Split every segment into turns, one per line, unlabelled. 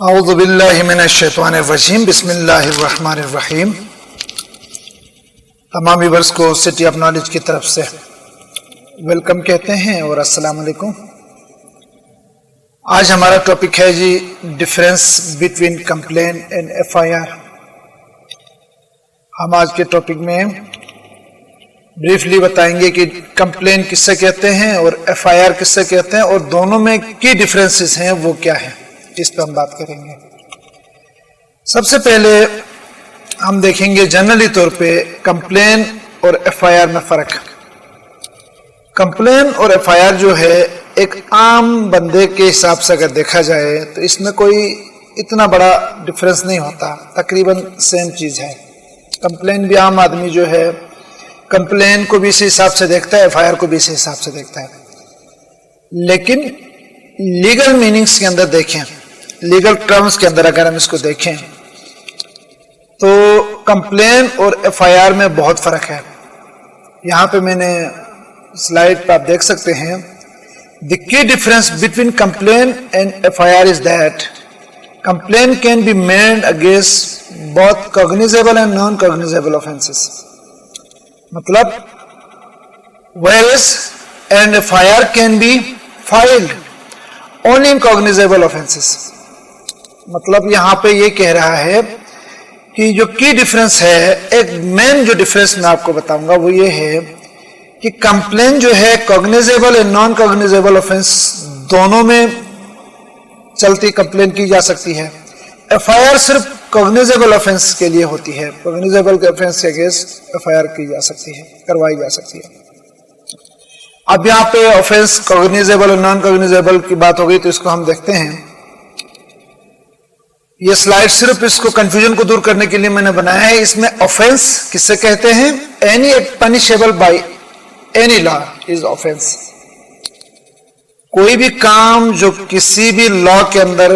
औज़ु बिल्लाहि मिनश्शैतानिर रजीम बिस्मिल्लाहिर्रहमानिर रहीम। तमाम व्यूअर्स को सिटी ऑफ नॉलेज की तरफ से वेलकम कहते हैं और अस्सलाम वालेकुम। आज हमारा टॉपिक है जी difference between complain and FIR. हम आज के टॉपिक में ब्रीफली बताएंगे कि कंप्लेन किससे कहते हैं और एफआईआर किससे कहते हैं और दोनों में की डिफरेंसेस हैं वो क्या है, इस पर हम बात करेंगे। सबसे पहले हम देखेंगे जनरली तौर पे कंप्लेन और एफआईआर में फर्क। कंप्लेन और एफआईआर जो है एक आम बंदे के हिसाब से अगर देखा जाए तो इसमें कोई इतना बड़ा डिफरेंस नहीं होता, तकरीबन सेम चीज है। कंप्लेन भी आम आदमी जो है कंप्लेन को भी इसी हिसाब से देखता है, एफआईआर को भी इसी हिसाब से देखता है। लेकिन लीगल मीनिंग्स के अंदर देखें, लीगल टर्म्स के अंदर अगर हम इसको देखें तो कंप्लेन और एफआईआर में बहुत फर्क है। यहां पे मैंने स्लाइड पर आप देख सकते हैं, the key difference between complain and FIR is that complain can be made against both cognizable and non cognizable offences. मतलब whereas an FIR can be filed only in cognizable offenses। मतलब यहां पे ये कह रहा है कि जो की डिफरेंस है, एक मेन जो डिफरेंस मैं आपको बताऊंगा वो ये है कि कंप्लेन जो है cognizable and non cognizable offence दोनों में चलती कंप्लेन की जा सकती है। एफआईआर सिर्फ कॉग्निजेबल ऑफेंस के लिए होती है, कॉग्निजेबल ऑफेंस के अगेंस्ट एफआईआर की जा सकती है, करवाई जा सकती है। अब यहाँ पे ऑफेंस कॉग्निजेबल और नॉन कॉग्निजेबल की बात हो गई तो इसको हम देखते हैं। ये स्लाइड सिर्फ इसको कंफ्यूजन को दूर करने के लिए मैंने बनाया है। इसमें ऑफेंस किससे कहते हैं? Any act punishable by any law is offence. कोई भी काम जो किसी भी लॉ के अंदर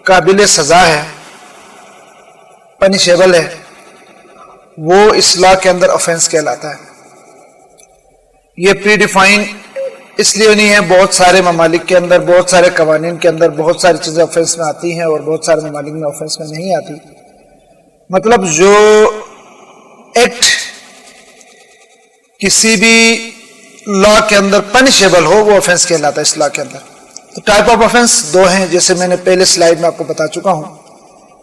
काबिले सजा है, पनिशेबल है, वो इस लॉ के अंदर ऑफेंस कहलाता है। ये प्री डिफाइन इसलिए नहीं है, बहुत सारे ममालिक के अंदर, बहुत सारे कवानीन के अंदर बहुत सारी चीजें ऑफेंस में आती हैं और बहुत सारे ममालिक में ऑफेंस में नहीं आती। मतलब जो एक्ट किसी भी लॉ के अंदर पनिशेबल हो वो ऑफेंस कहलाता है इस लॉ के अंदर। तो टाइप ऑफ ऑफेंस दो हैं, जैसे मैंने पहले स्लाइड में आपको बता चुका हूं,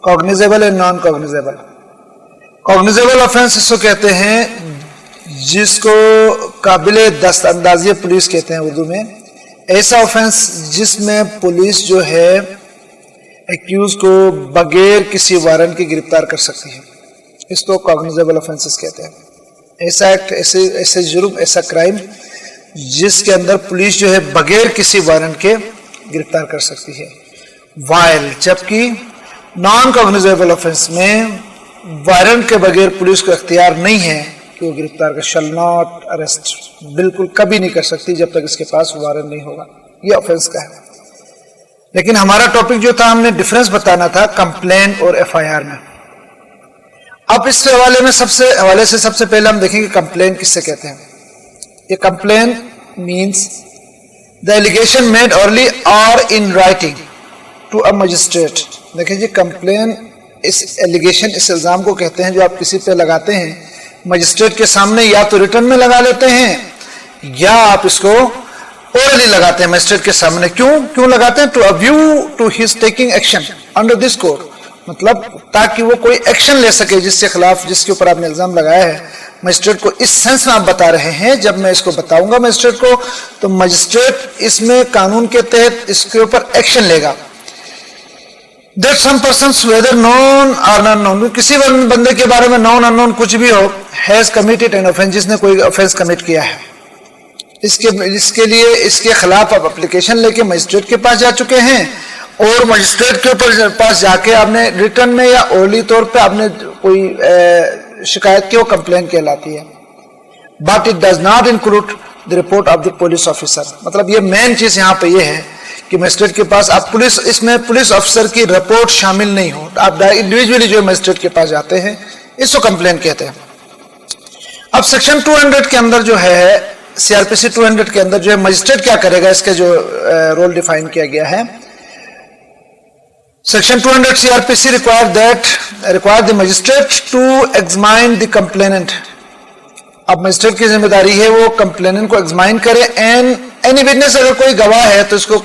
cognizable and non cognizable. Cognizable offence इसको कहते हैं जिसको काबिले दस्तअंदाजी पुलिस कहते हैं उर्दू में। ऐसा ऑफेंस जिसमें पुलिस जो है एक्यूज को बगैर किसी वारंट के गिरफ्तार कर सकती है, इसको कॉग्निजेबल ऑफेंसेस कहते हैं। ऐसा एक्ट, ऐसे जुर्म, ऐसा क्राइम जिसके अंदर पुलिस जो है बगैर किसी वारंट के गिरफ्तार कर सकती है। वाइल जबकि नॉन कॉग्निजेबल ऑफेंस में वारंट के बगैर पुलिस को इख्तियार नहीं है कि वो गिरफ्तार कर, शैल नॉट अरेस्ट, बिल्कुल कभी नहीं कर सकती जब तक इसके पास वारंट नहीं होगा। ये ऑफेंस का है। लेकिन हमारा टॉपिक जो था, हमने डिफरेंस बताना था कंप्लेन और एफआईआर में। अब इस हवाले से सबसे पहले हम देखेंगे कंप्लेन किससे कहते हैं। ये complain means the allegation made orally or in writing to a magistrate. देखिए जी, कंप्लेन इस एलिगेशन, इस इल्जाम को कहते हैं जो आप किसी पे लगाते हैं मजिस्ट्रेट के सामने, या तो रिटर्न में लगा लेते हैं या आप इसको ओरली लगाते हैं मजिस्ट्रेट के सामने। क्यों लगाते हैं? To a view to his taking action under this code. मतलब ताकि वो कोई एक्शन ले सके जिसके खिलाफ, जिसके ऊपर आपने इल्जाम लगाया है, मजिस्ट्रेट को इस सेंस में आप बता रहे हैं। जब मैं इसको बताऊंगा मजिस्ट्रेट को तो मजिस्ट्रेट इसमें कानून के तहत इसके ऊपर एक्शन लेगा। That some persons whether known or unknown, किसी बंदे के बारे में known unknown कुछ भी हो, has committed an offense, जिसने कोई ऑफेंस कमिट किया है, इसके लिए इसके खिलाफ आप एप्लीकेशन लेके मजिस्ट्रेट के पास जा चुके हैं और मजिस्ट्रेट के ऊपर पास जाके आपने रिटर्न में या ओरली तौर पे आपने कोई शिकायत की, वो कंप्लेन कहलाती है। But it does not include the report of the police officer. मतलब ये मेन चीज यहाँ पे ये है कि मजिस्ट्रेट के पास आप इसमें पुलिस ऑफिसर की रिपोर्ट शामिल नहीं हो, आप इंडिविजुअली जो मजिस्ट्रेट के पास जाते हैं, इसको कंप्लेन कहते हैं। अब सेक्शन 200 के अंदर जो है, सीआरपीसी 200 के अंदर जो है मजिस्ट्रेट क्या करेगा, इसका जो रोल डिफाइन किया गया है। Section 200 CRPC require the magistrate to examine the complainant. अब मजिस्ट्रेट की जिम्मेदारी है वो कंप्लेनेंट को एग्जामाइन करे एंड एनी विटनेस, अगर कोई गवाह है तो इसको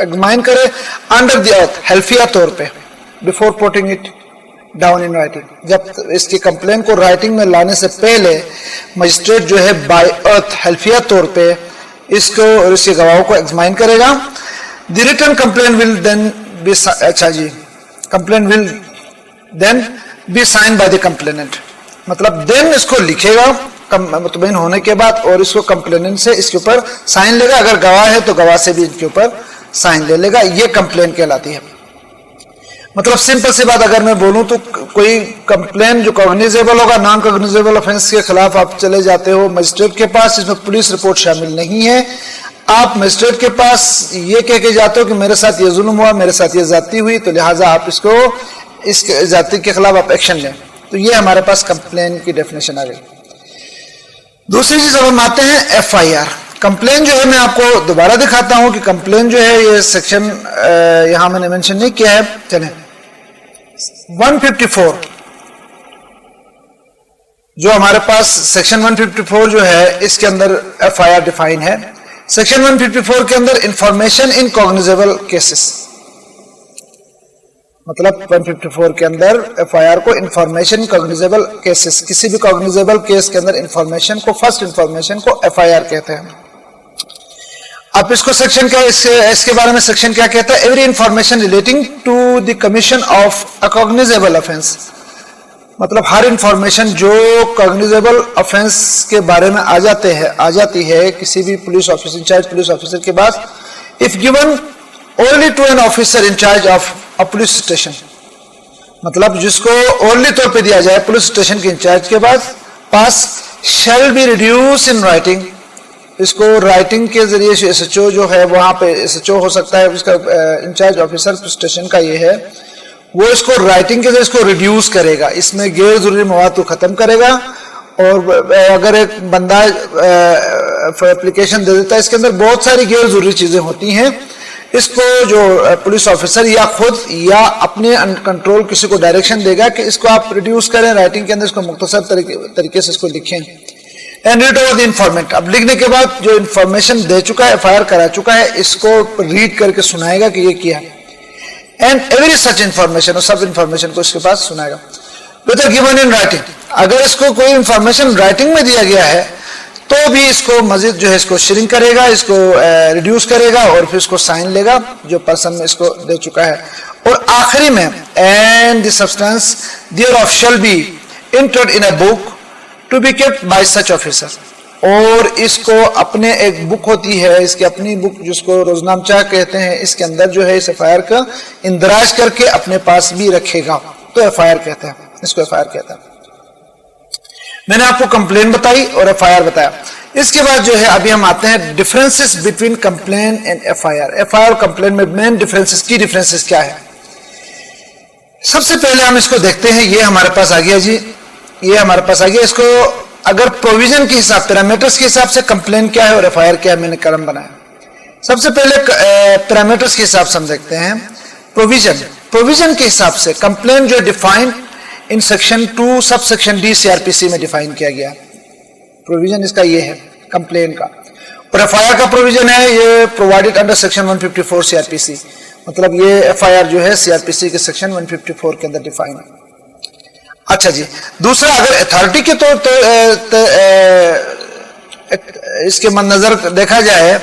एग्जामाइन करे अंडर द ऑथ, हल्फिया तौर पे, before putting it down in writing. जब इसकी कंप्लेन को राइटिंग में लाने से पहले मजिस्ट्रेट जो है बाय अर्थ, हल्फिया तौर पे इसको और इसके गवाहों को एग्जामाइन करेगा। The written complain will then be, अच्छा जी, complain will then be sign by the complainant, मतलब देन इसको लिखेगा मुतमईन होने के बाद और इसको कंप्लेनेंट से इसके ऊपर साइन लेगा, अगर गवाह है तो गवाह से भी इसके ऊपर साइन ले लेगा। ये कंप्लेन कहलाती है। मतलब सिंपल सी बात अगर मैं बोलूं तो कोई कंप्लेन जो कॉग्निजेबल होगा, नॉन कॉग्निजेबल ऑफेंस के खिलाफ आप चले जाते हो मजिस्ट्रेट के पास, इसमें पुलिस रिपोर्ट शामिल नहीं है, आप मजिस्ट्रेट के पास ये कह के जाते हो कि मेरे साथ ये जुल्म हुआ, मेरे साथ ये जाती हुई, तो लिहाजा आप इसको, इस जाति के खिलाफ आप एक्शन लें। तो ये हमारे पास कंप्लेन की डेफिनेशन आ गई। दूसरी चीज अब हम आते हैं FIR। कंप्लेन जो है मैं आपको दोबारा दिखाता हूं कि कंप्लेन जो है ये सेक्शन यहां मैंने मेंशन नहीं किया है, चलें 154 जो हमारे पास सेक्शन 154 जो है इसके अंदर FIR डिफाइन है। सेक्शन 154 के अंदर इंफॉर्मेशन इन कॉग्निजेबल केसेस, मतलब 154 के अंदर FIR को इंफॉर्मेशन कॉग्निजेबल केसेस, किसी भी कॉग्निजेबल केस के अंदर इंफॉर्मेशन को, फर्स्ट इंफॉर्मेशन को FIR कहते हैं। अब इसको सेक्शन क्या, इसके बारे में सेक्शन क्या कहता है? Every information relating to the commission of a cognizable offence, मतलब हर इंफॉर्मेशन जो कॉग्निजेबल ऑफेंस के बारे में आ जाती है किसी भी police officer, in charge police officer के पास, if given only to an officer in charge of a police station, मतलब जिसको ओनली तौर पे दिया जाए पुलिस स्टेशन के इंचार्ज के पास, shall be reduce in writing, इसको राइटिंग के जरिए से SHO जो है वहां पे SHO हो सकता है, उसका इंचार्ज ऑफिसर स्टेशन का ये है, वो इसको राइटिंग के जरिए इसको रिड्यूस करेगा, इसमें गैर जरूरी मवाद को खत्म करेगा। और अगर एक बंदा एप्लीकेशन दे देता है, इसके अंदर बहुत सारी गैर जरूरी चीजें होती हैं, इसको जो पुलिस ऑफिसर या खुद या अपने कंट्रोल किसी को डायरेक्शन देगा कि इसको आप रिड्यूस करें राइटिंग के अंदर, इसको मुख्तसर तरीके से इसको लिखें। एंड रीड ओवर द इंफॉर्मेंट, अब लिखने के बाद जो इंफॉर्मेशन दे चुका है, FIR करा चुका है, इसको रीड करके सुनाएगा कि ये किया। एंड एवरी सच इंफॉर्मेशन, और सब इंफॉर्मेशन को इसके पास सुनाएगा। वेदर गिवन इन राइटिंग, अगर इसको कोई इंफॉर्मेशन राइटिंग में दिया गया है तो भी इसको मजीद जो है इसको श्रिंक करेगा, इसको रिड्यूस करेगा और फिर इसको साइन लेगा जो पर्सन में इसको दे चुका है। और आखिरी में and the substance thereof shall be entered in a book to be kept by such officer, और इसको अपने एक बुक होती है, इसकी अपनी बुक जिसको रोजनामचा कहते हैं, इसके अंदर जो है इस FIR का इंदराज करके अपने पास भी रखेगा, तो FIR कहते हैं, इसको FIR कहते हैं। मैंने आपको कंप्लेन बताई और FIR बताया। इसके बाद जो है अभी हम आते हैं differences between complain and FIR। FIR और कंप्लेन में मेन डिफरेंसेस, की डिफरेंसेस क्या है? सबसे पहले हम इसको देखते हैं, ये हमारे पास आ गया जी, ये हमारे पास आ गया। इसको अगर प्रोविजन के हिसाब, पैरामीटर्स के हिसाब से कंप्लेन क्या है और FIR क्या है, मैंने कलम बनाया। सबसे पहले पैरामीटर्स के हिसाब से हम देखते हैं प्रोविजन के हिसाब से कंप्लेन जो defined in section 2 sub section D CRPC में डिफाइन किया गया। प्रोविजन इसका ये है कंप्लेन का। और FIR का प्रोविजन है ये प्रोवाइडेड अंडर सेक्शन 154 CRPC, मतलब ये FIR जो है CRPC के सेक्शन 154 के अंदर डिफाइन है। अच्छा जी, दूसरा अगर अथॉरिटी के तौर इसके मद्देनजर देखा जाए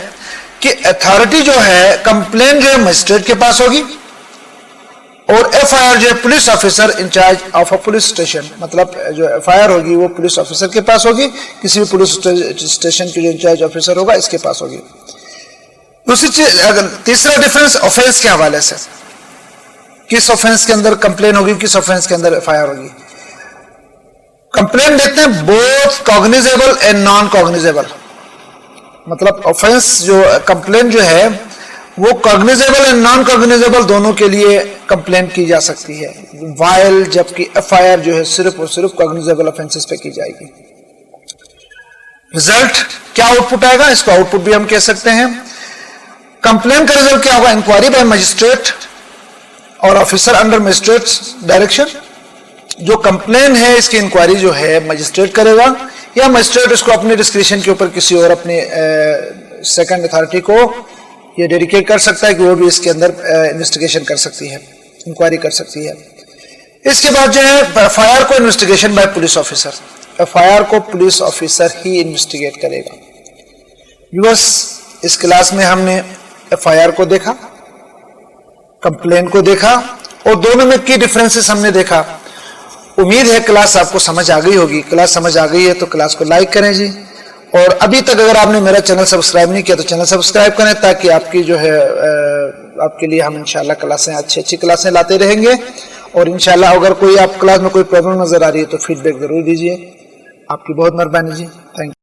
कि अथॉरिटी जो है कंप्लेन जो है मजिस्ट्रेट के पास होगी और FIR जो है police officer in charge of a police station, मतलब जो FIR होगी वो पुलिस ऑफिसर के पास होगी, किसी भी पुलिस स्टेशन के जो इंचार्ज ऑफिसर होगा इसके पास होगी। दूसरी चीज, अगर तीसरा डिफरेंस ऑफेंस के हवाले से, किस ऑफेंस के अंदर कंप्लेन होगी, किस ऑफेंस के अंदर FIR होगी। कंप्लेन देखते हैं both cognizable and non cognizable, मतलब ऑफेंस जो कंप्लेन जो है वो कॉग्निजेबल एंड नॉन कॉग्निजेबल दोनों के लिए कंप्लेन की जा सकती है, वाइल जबकि FIR जो है सिर्फ और सिर्फ कॉग्निजेबल ऑफेंसेस पे की जाएगी। रिजल्ट क्या आउटपुट आएगा, इसको आउटपुट भी हम कह सकते हैं। कंप्लेन का रिजल्ट क्या होगा? इंक्वायरी बाय मजिस्ट्रेट और ऑफिसर अंडर मजिस्ट्रेट डायरेक्शन। जो कंप्लेन है इसकी इंक्वायरी जो है मजिस्ट्रेट करेगा या मजिस्ट्रेट इसको अपने डिस्क्रिप्शन के ऊपर किसी और अपने सेकंड अथॉरिटी को ये डेडिकेट कर सकता है कि वो भी इसके अंदर इन्वेस्टिगेशन कर सकती है, इंक्वायरी कर सकती है। इसके बाद जो है एफआईआर को investigation by police officer, FIR को पुलिस ऑफिसर ही इन्वेस्टिगेट करेगा। व्यूअर्स, इस क्लास में हमने एफआईआर को देखा, कंप्लेन को देखा और दोनों में की डिफरेंसेस हमने देखा। उम्मीद है क्लास आपको समझ आ गई होगी। क्लास समझ आ गई है तो क्लास को लाइक करें जी, और अभी तक अगर आपने मेरा चैनल सब्सक्राइब नहीं किया तो चैनल सब्सक्राइब करें, ताकि आपकी जो है आपके लिए हम इंशाल्लाह क्लासें अच्छी क्लासें लाते रहेंगे। और इंशाल्लाह अगर कोई आप क्लास में कोई प्रॉब्लम नजर आ रही है तो फीडबैक जरूर दीजिए। आपकी बहुत मेहरबानी जी, थैंक यू।